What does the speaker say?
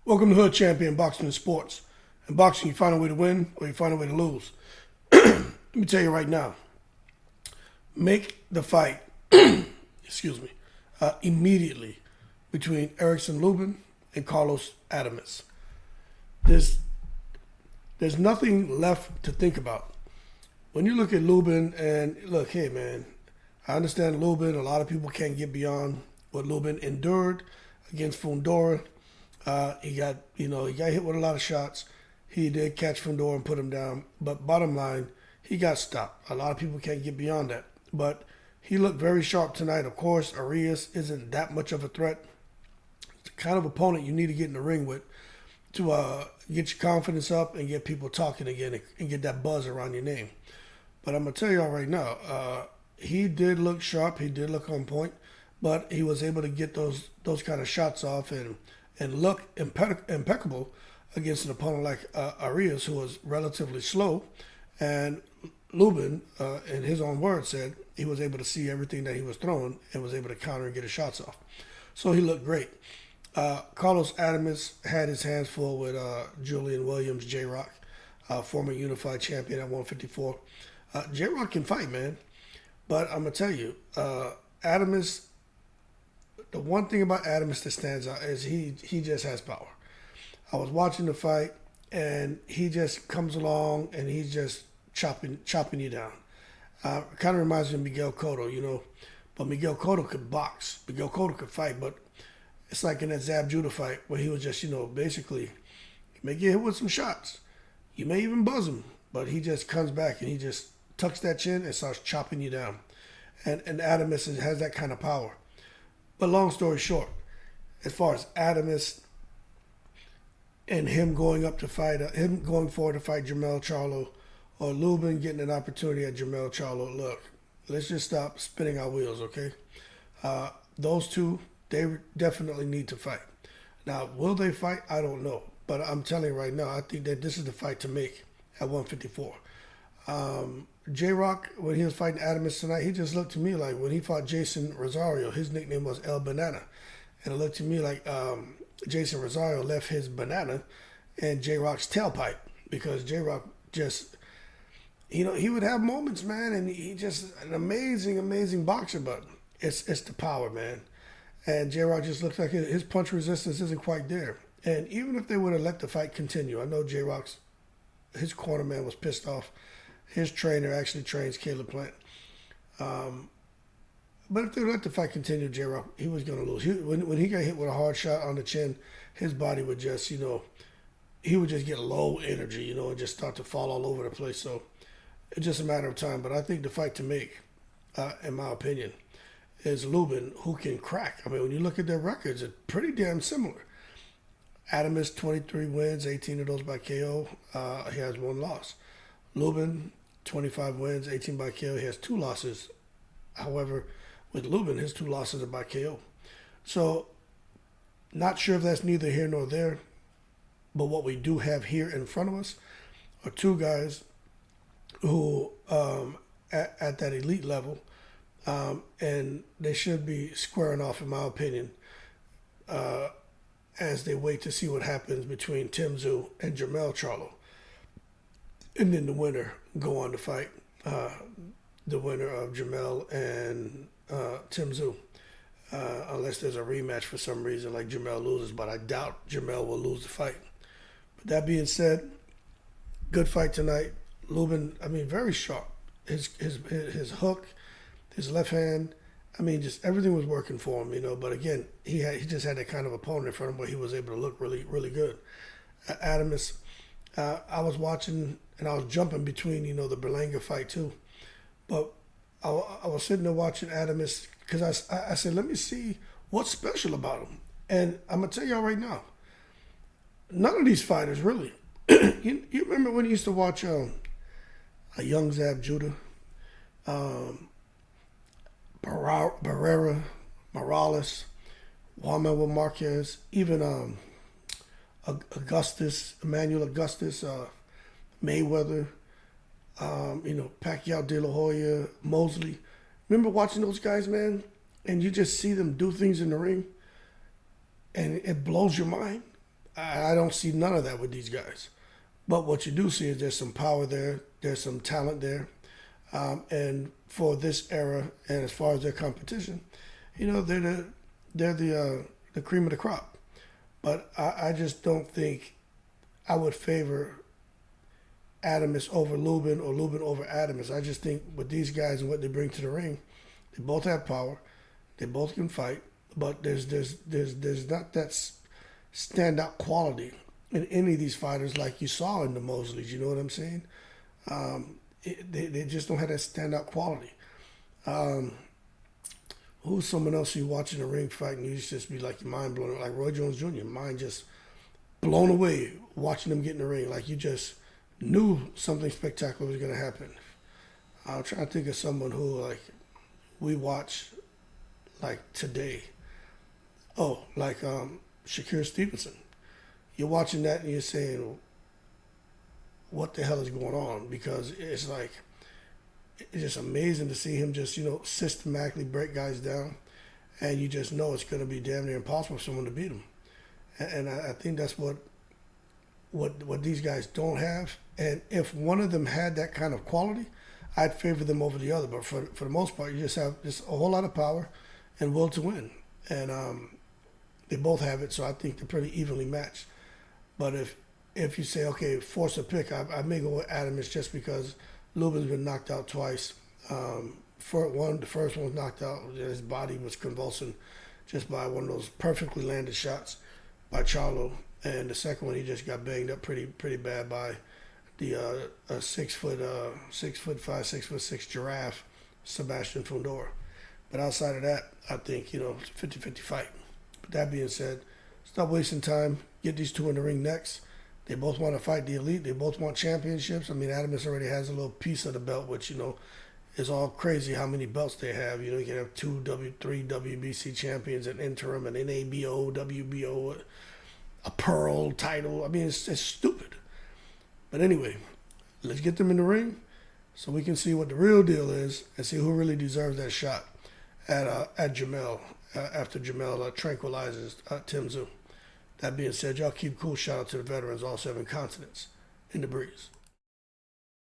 Welcome to Hood Champion Boxing and Sports. In boxing, you find a way to win or you find a way to lose. Let me tell you right now, make the fight, excuse me, immediately between Erickson Lubin and Carlos Adames. There's nothing left to think about. When you look at Lubin and look, hey man, I understand Lubin. A lot of people can't get beyond what Lubin endured against Fundora. He got hit with a lot of shots. He did catch Fundora and put him down. But bottom line, he got stopped. A lot of people can't get beyond that. But he looked very sharp tonight. Of course, Arias isn't that much of a threat. It's the kind of opponent you need to get in the ring with to get your confidence up and get people talking again and get that buzz around your name. But I'm going to tell y'all right now, he did look sharp. He did look on point. But he was able to get those kind of shots off and look impeccable against an opponent like Arias, who was relatively slow. And Lubin, in his own words, said he was able to see everything that he was throwing and was able to counter and get his shots off. So he looked great. Carlos Adames had his hands full with Julian Williams, J-Rock, former unified champion at 154. J-Rock can fight, man. But I'm going to tell you, Adames, the one thing about Adames that stands out is he just has power. I was watching the fight, and he just comes along, and he's just chopping you down. Kind of reminds me of Miguel Cotto, But Miguel Cotto could box. Miguel Cotto could fight, but it's like in that Zab Judah fight where he was just, basically, he may get hit with some shots. You may even buzz him, but he just comes back, and he just tucks that chin and starts chopping you down. And Adames has that kind of power. But long story short, as far as Adames and him going forward to fight Jermell Charlo, or Lubin getting an opportunity at Jermell Charlo, look, let's just stop spinning our wheels, okay? Those two, they definitely need to fight. Now, will they fight? I don't know. But I'm telling you right now, I think that this is the fight to make at 154. J-Rock, when he was fighting Adames tonight, he just looked to me like when he fought Jason Rosario, his nickname was El Banana. And it looked to me like Jason Rosario left his banana in J-Rock's tailpipe, because J-Rock just, he would have moments, man, and he just an amazing boxer, but it's the power, man. And J-Rock just looks like his punch resistance isn't quite there. And even if they would have let the fight continue, I know J-Rock's, his corner man was pissed off. His trainer actually trains Caleb Plant. But if they let the fight continue, J-Rock, he was going to lose. When he got hit with a hard shot on the chin, his body would just, he would just get low energy, and just start to fall all over the place. So it's just a matter of time. But I think the fight to make, in my opinion, is Lubin, who can crack. I mean, when you look at their records, it's pretty damn similar. Adames, 23 wins, 18 of those by KO. He has one loss. Lubin, 25 wins, 18 by KO. He has 2 losses. However, with Lubin, his 2 losses are by KO. So, not sure if that's neither here nor there. But what we do have here in front of us are 2 guys who, at that elite level, and they should be squaring off, in my opinion, as they wait to see what happens between Tim Tszyu and Jermell Charlo. And then the winner go on to fight the winner of Jermell and Tim Tszyu. Unless there's a rematch for some reason, like Jermell loses, but I doubt Jermell will lose the fight. But that being said, good fight tonight. Lubin, very sharp. His hook, his left hand, just everything was working for him, But again, he just had that kind of opponent in front of him where he was able to look really, really good. Adames, I was watching and I was jumping between, the Berlanga fight too. But I was sitting there watching Adames because I said, let me see what's special about him. And I'm going to tell y'all right now, none of these fighters really. you remember when you used to watch a young Zab Judah, Barrera, Morales, Juan Marquez, even Emmanuel Augustus, Mayweather, Pacquiao, De La Hoya, Mosley. Remember watching those guys, man? And you just see them do things in the ring, and it blows your mind. I don't see none of that with these guys. But what you do see is there's some power there, there's some talent there, and for this era and as far as their competition, they're the cream of the crop. But I just don't think I would favor Adamus over Lubin or Lubin over Adamus. I just think with these guys and what they bring to the ring, they both have power, they both can fight, but there's not that standout quality in any of these fighters like you saw in the Mosleys. You know what I'm saying? They just don't have that standout quality. Who's someone else you watch in the ring fight and you just be like your mind blown, like Roy Jones Jr. Mind just blown away watching them get in the ring, like you just knew something spectacular was going to happen. I'm trying to think of someone who like we watch like today. Oh, like Shakur Stevenson. You're watching that and you're saying, what the hell is going on? Because it's like, it's just amazing to see him just, systematically break guys down. And you just know it's going to be damn near impossible for someone to beat him. And I think that's what these guys don't have. And if one of them had that kind of quality, I'd favor them over the other. But for the most part, you just have just a whole lot of power and will to win. And they both have it, so I think they're pretty evenly matched. But if you say, okay, force a pick, I may go with Adamus just because Lubin's been knocked out twice. The first one was knocked out. His body was convulsing just by one of those perfectly landed shots by Charlo. And the second one, he just got banged up pretty bad by the 6'5", 6'6" giraffe, Sebastian Fundora. But outside of that, I think, it's a 50-50 fight. But that being said, stop wasting time. Get these two in the ring next. They both want to fight the elite. They both want championships. I mean, Adamus already has a little piece of the belt, which, is all crazy how many belts they have. You can have three WBC champions, an interim, an NABO, WBO, a Pearl title. I mean, it's stupid. But anyway, let's get them in the ring so we can see what the real deal is and see who really deserves that shot at Jamel after Jamel tranquilizes Tim Tszyu. That being said, y'all keep cool. Shout out to the veterans, all 7 continents in the breeze.